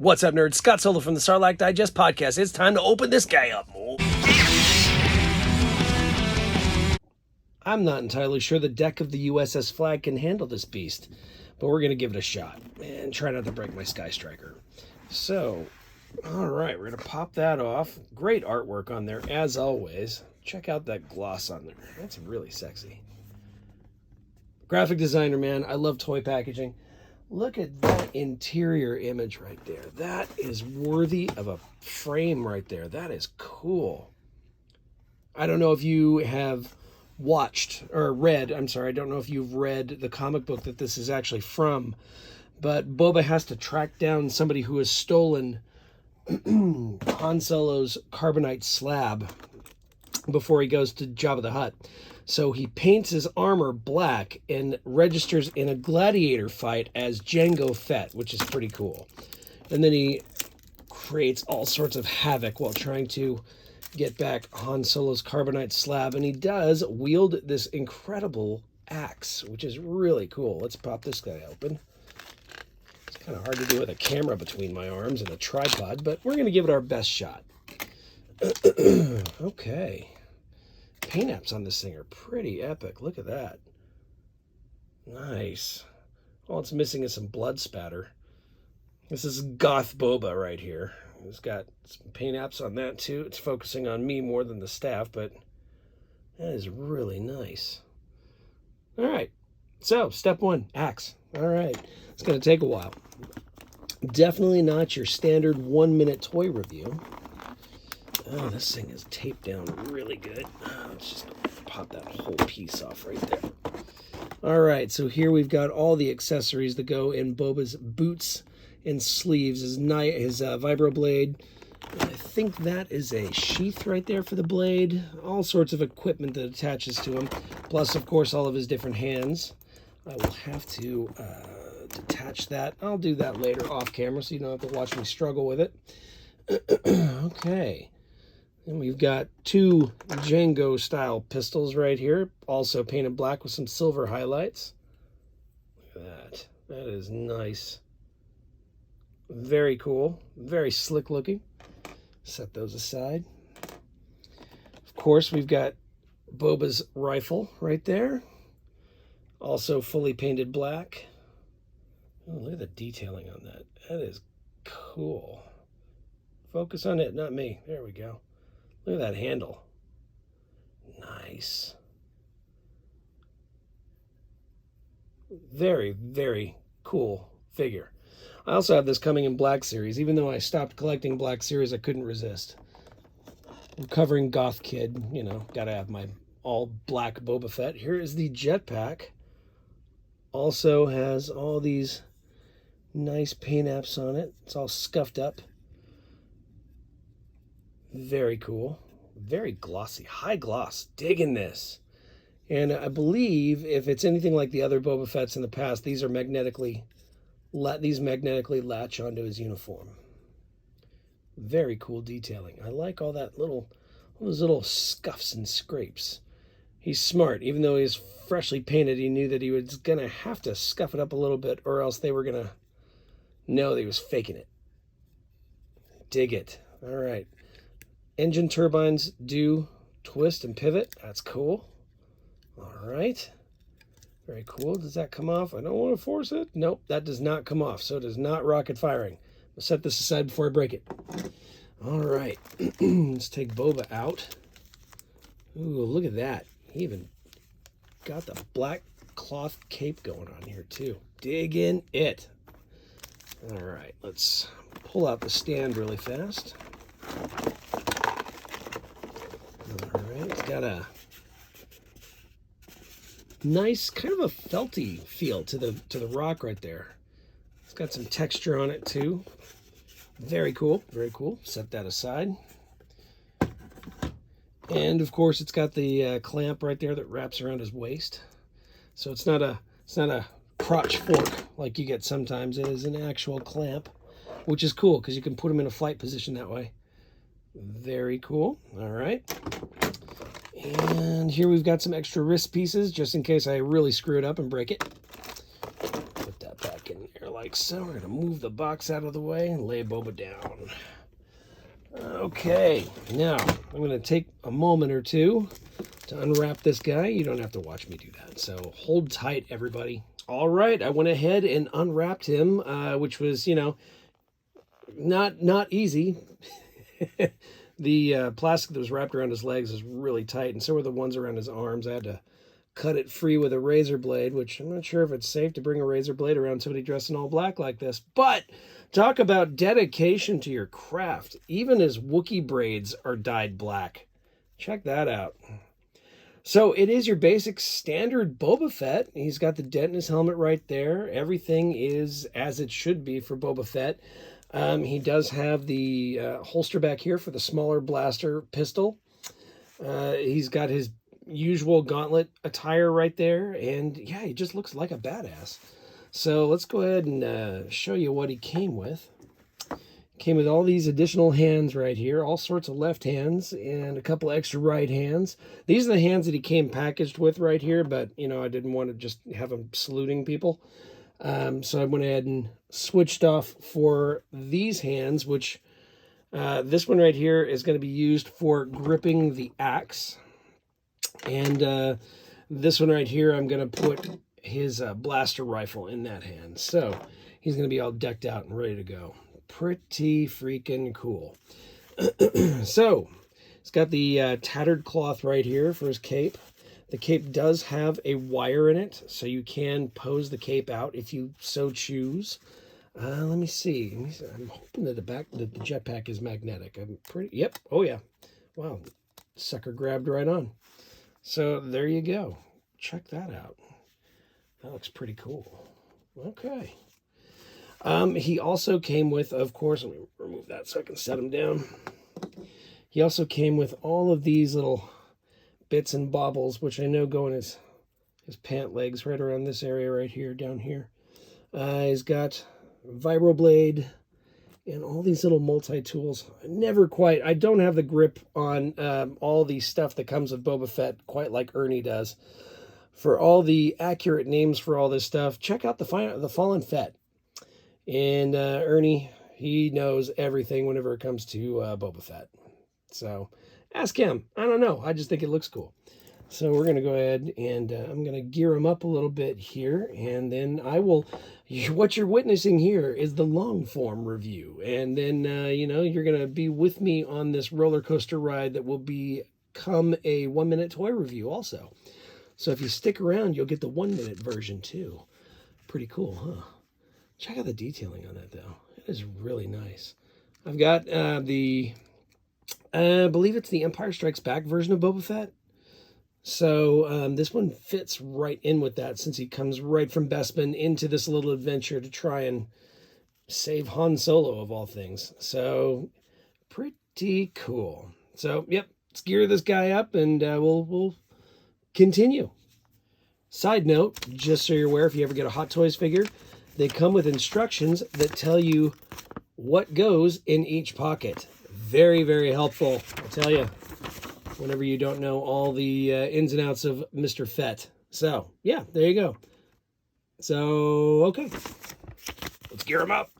What's up, nerds? Scott Solo from the Sarlacc Digest podcast. It's time to open this guy up. I'm not entirely sure the deck of the USS Flag can handle this beast, but we're going to give it a shot and try not to break my Sky Striker. So, all right, we're going to pop that off. Great artwork on there, as always. Check out that gloss on there. That's really sexy. Graphic designer, man. I love toy packaging. Look at that interior image right there. That is worthy of a frame right there. That is cool. I don't know if you have watched or read, I don't know if you've read the comic book that this is actually from, but Boba has to track down somebody who has stolen Han Solo's carbonite slab before he goes to Jabba the Hutt. So he paints his armor black and registers in a gladiator fight as Jango Fett, which is pretty cool. And then he creates all sorts of havoc while trying to get back Han Solo's carbonite slab. And he does wield this incredible axe, which is really cool. Let's pop this guy open. It's kind of hard to do with a camera between my arms and a tripod, but we're going to give it our best shot. Okay. Paint apps on this thing are pretty epic. Look at that. Nice. All it's missing is some blood spatter. This is Goth Boba right here. It's got some paint apps on that too. It's focusing on me more than the staff, but that is really nice. All right. So, step one, axe. All right. It's going to take a while. Definitely not your standard 1-minute toy review. Oh, this thing is taped down really good. Let's just pop that whole piece off right there. All right, so here we've got all the accessories that go in Boba's boots and sleeves. His vibro blade. I think that is a sheath right there for the blade. All sorts of equipment that attaches to him. Plus, of course, all of his different hands. I will have to detach that. I'll do that later off camera so you don't have to watch me struggle with it. Okay. And we've got 2 Django-style pistols right here, also painted black with some silver highlights. Look at that. That is nice. Very cool. Very slick looking. Set those aside. Of course, we've got Boba's rifle right there. Also fully painted black. Oh, look at the detailing on that. That is cool. Focus on it, not me. There we go. Look at that handle. Nice. Very, very cool figure. I also have this coming in Black Series. Even though I stopped collecting Black Series, I couldn't resist. Recovering goth kid, you know, gotta have my all black Boba Fett. Here is the jetpack. Also has all these nice paint apps on it. It's all scuffed up. Very cool. Very glossy. High gloss. Digging this. And I believe if it's anything like the other Boba Fett's in the past, these magnetically latch onto his uniform. Very cool detailing. I like all those little scuffs and scrapes. He's smart. Even though he's freshly painted, he knew that he was going to have to scuff it up a little bit or else they were going to know that he was faking it. Dig it. All right. Engine turbines do twist and pivot. That's cool. All right. Very cool. Does that come off? I don't want to force it. Nope, that does not come off. So it is not rocket firing. I'll set this aside before I break it. All right. Let's take Boba out. Ooh, look at that. He even got the black cloth cape going on here too. Dig in it. All right. Let's pull out the stand really fast. All right, it's got a nice kind of a felty feel to the rock right there. It's got some texture on it too. Very cool, very cool. Set that aside. And of course, it's got the clamp right there that wraps around his waist. So it's not a crotch fork like you get sometimes. It is an actual clamp, which is cool because you can put him in a flight position that way. Very cool. All right. And here we've got some extra wrist pieces just in case I really screw it up and break it. Put that back in there like like so. We're going to move the box out of the way and lay Boba down. Okay, now I'm going to take a moment or two to unwrap this guy. You don't have to watch me do that, so hold tight, everybody. All right, I went ahead and unwrapped him, which was, you know, not easy. The plastic that was wrapped around his legs is really tight, and so were the ones around his arms. I had to cut it free with a razor blade, which I'm not sure if it's safe to bring a razor blade around somebody dressed in all black like this. But talk about dedication to your craft. Even his Wookiee braids are dyed black. Check that out. So it is your basic standard Boba Fett. He's got the dent in his helmet right there. Everything is as it should be for Boba Fett. He does have the holster back here for the smaller blaster pistol. He's got his usual gauntlet attire right there, and yeah, he just looks like a badass. So let's go ahead and show you what he came with. Came with all these additional hands right here, all sorts of left hands and a couple extra right hands. These are the hands that he came packaged with right here, but you know, I didn't want to just have him saluting people. So I went ahead and switched off for these hands, which this one right here is going to be used for gripping the axe. And this one right here, I'm going to put his blaster rifle in that hand. So he's going to be all decked out and ready to go. Pretty freaking cool. So he's got the tattered cloth right here for his cape. The cape does have a wire in it, so you can pose the cape out if you so choose. Let me see. I'm hoping that the jetpack is magnetic. I'm pretty. Yep. Oh yeah. Wow. Sucker grabbed right on. So there you go. Check that out. That looks pretty cool. Okay. He also came with, of course, let me remove that so I can set him down. He also came with all of these little bits and baubles, which I know go in his pant legs right around this area right here, down here. He's got vibroblade and all these little multi-tools. I don't have the grip on all the stuff that comes with Boba Fett quite like Ernie does. For all the accurate names for all this stuff, check out the Fallen Fett. And Ernie, he knows everything whenever it comes to Boba Fett. So ask him. I don't know. I just think it looks cool. So we're going to go ahead and I'm going to gear him up a little bit here. And then what you're witnessing here is the long form review. And then, you know, you're going to be with me on this roller coaster ride that will become a 1-minute toy review also. So if you stick around, you'll get the 1-minute version too. Pretty cool, huh? Check out the detailing on that though. It is really nice. I've got I believe it's the Empire Strikes Back version of Boba Fett. So this one fits right in with that, since he comes right from Bespin into this little adventure to try and save Han Solo of all things. So pretty cool. So yep, let's gear this guy up and we'll continue. Side note, just so you're aware, if you ever get a Hot Toys figure, they come with instructions that tell you what goes in each pocket. Very, very helpful, I tell you, whenever you don't know all the ins and outs of Mr. Fett. So, yeah, there you go. So, okay, let's gear him up.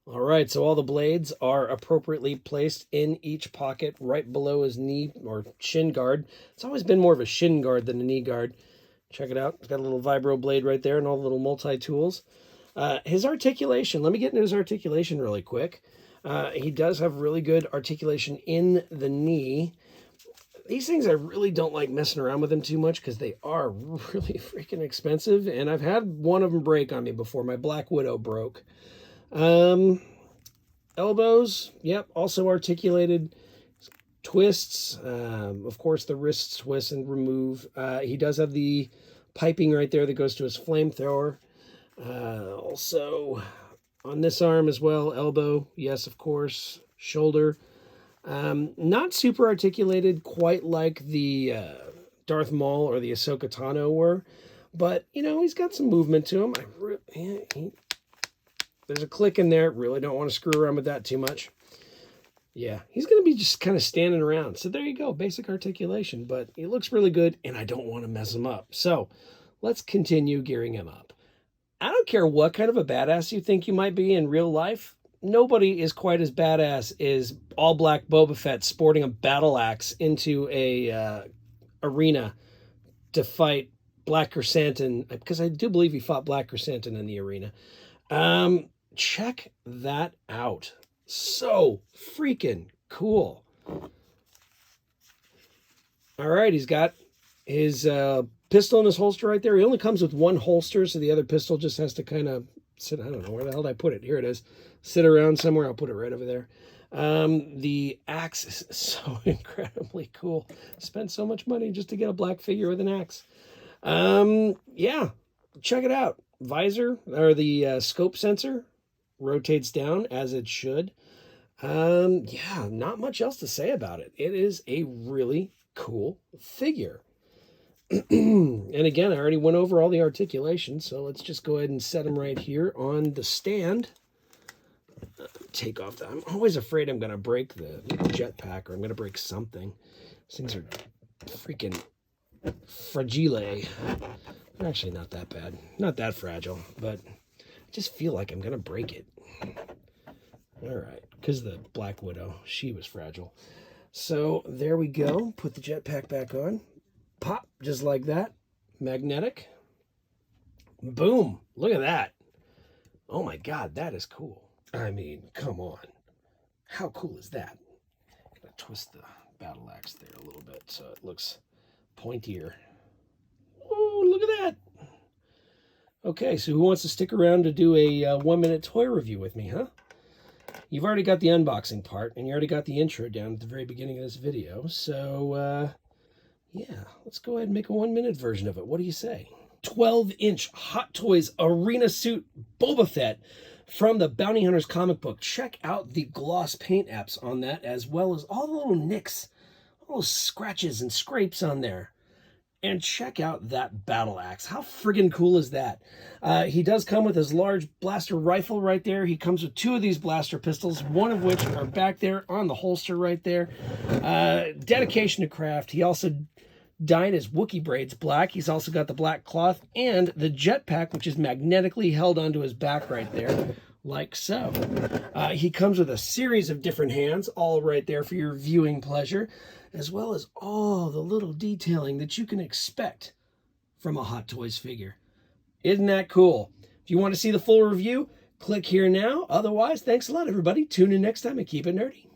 All right, so all the blades are appropriately placed in each pocket right below his knee or shin guard. It's always been more of a shin guard than a knee guard. Check it out. It's got a little vibro blade right there and all the little multi-tools. His articulation, let me get into his articulation really quick. He does have really good articulation in the knee. These things I really don't like messing around with them too much because they are really freaking expensive. And I've had one of them break on me before. My Black Widow broke. Elbows, yep, also articulated. Twists, of course, the wrists twist and remove. He does have the piping right there that goes to his flamethrower. Also on this arm as well, elbow, yes, of course, shoulder. Not super articulated quite like the Darth Maul or the Ahsoka Tano were, but, you know, he's got some movement to him. There's a click in there. Really don't want to screw around with that too much. Yeah, he's going to be just kind of standing around. So there you go, basic articulation, but it looks really good, and I don't want to mess him up. So let's continue gearing him up. I don't care what kind of a badass you think you might be in real life. Nobody is quite as badass as all black Boba Fett sporting a battle axe into a arena to fight Black Chrysanthemum, because I do believe he fought Black Chrysanthemum in the arena. Check that out. So freaking cool. All right, he's got his pistol in his holster right there. He only comes with one holster, so the other pistol just has to kind of sit. I don't know, where the hell did I put it? Here it is. Sit around somewhere. I'll put it right over there. The axe is so incredibly cool. Spent so much money just to get a black figure with an axe. Yeah, check it out. Visor, or the scope sensor, rotates down as it should. Yeah, not much else to say about it. It is a really cool figure. And again, I already went over all the articulations, so let's just go ahead and set them right here on the stand. Take off I'm always afraid I'm going to break the jetpack, or I'm going to break something. These things are freaking fragile. They're actually not that bad. Not that fragile, but I just feel like I'm going to break it. All right, because the Black Widow, she was fragile. So there we go. Put the jetpack back on. Pop, just like that. Magnetic. Boom. Look at that. Oh my God, that is cool. I mean, come on. How cool is that? I'm going to twist the battle axe there a little bit so it looks pointier. Oh, look at that. Okay, so who wants to stick around to do a 1-minute toy review with me, huh? You've already got the unboxing part, and you already got the intro down at the very beginning of this video. So, yeah, let's go ahead and make a 1-minute version of it. What do you say? 12-inch Hot Toys Arena Suit Boba Fett from the Bounty Hunters comic book. Check out the gloss paint apps on that, as well as all the little nicks, all those scratches and scrapes on there. And check out that battle axe. How friggin' cool is that? He does come with his large blaster rifle right there. He comes with 2 of these blaster pistols, one of which are back there on the holster right there. Dedication to craft. He also dyed his Wookiee braids black. He's also got the black cloth and the jetpack, which is magnetically held onto his back right there, like so. He comes with a series of different hands, all right there for your viewing pleasure, as well as all the little detailing that you can expect from a Hot Toys figure. Isn't that cool? If you want to see the full review, click here now. Otherwise, thanks a lot, everybody. Tune in next time and keep it nerdy.